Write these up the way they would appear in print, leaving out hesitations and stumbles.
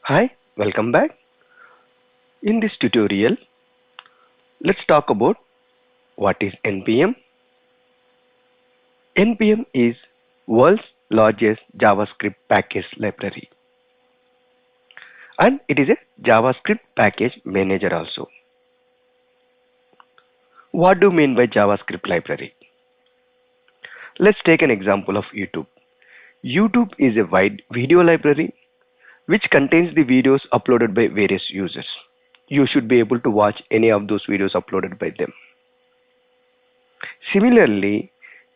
Hi, welcome back. In this tutorial, let's talk about what is NPM. NPM is world's largest JavaScript package library, and it is a JavaScript package manager also. What do you mean by JavaScript library? Let's take an example of YouTube. YouTube is a wide video library which contains the videos uploaded by various users. You should be able to watch any of those videos uploaded by them. Similarly,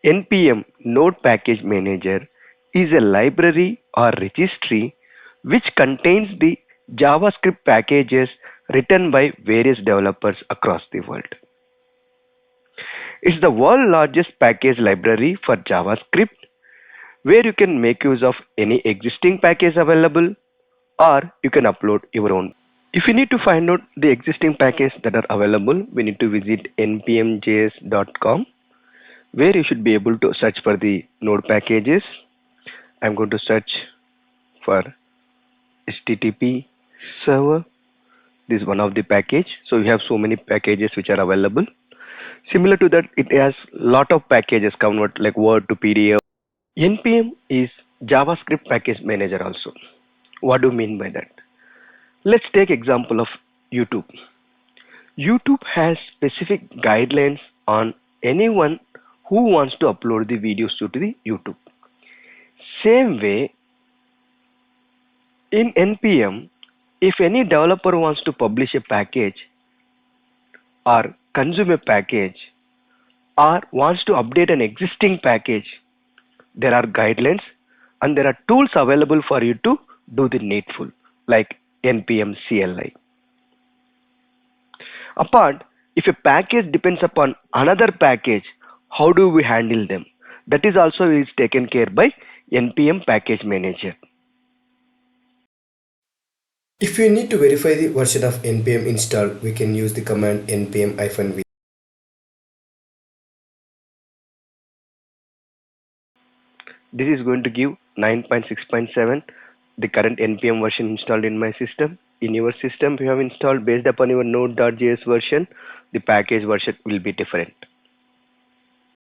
npm Node Package Manager is a library or registry which contains the JavaScript packages written by various developers across the world. It's the world's largest package library for JavaScript where you can make use of any existing package available or you can upload your own. If you need to find out the existing packages that are available, we need to visit npmjs.com where you should be able to search for the node packages. I'm going to search for HTTP server. This is one of the package. So you have so many packages which are available. Similar to that, it has lot of packages convert like Word to PDF. NPM is JavaScript package manager also. What do you mean by that? Let's take example of YouTube. YouTube has specific guidelines on anyone who wants to upload the videos to the YouTube. Same way, in NPM, if any developer wants to publish a package or consume a package or wants to update an existing package, there are guidelines and there are tools available for you to do the needful like NPM CLI. Apart, if a package depends upon another package, how do we handle them? That is also is taken care by NPM package manager. If we need to verify the version of npm installed, we can use the command npm-v. This is going to give 9.6.7, the current NPM version installed in my system. In your system, if you have installed based upon your Node.js version, the package version will be different.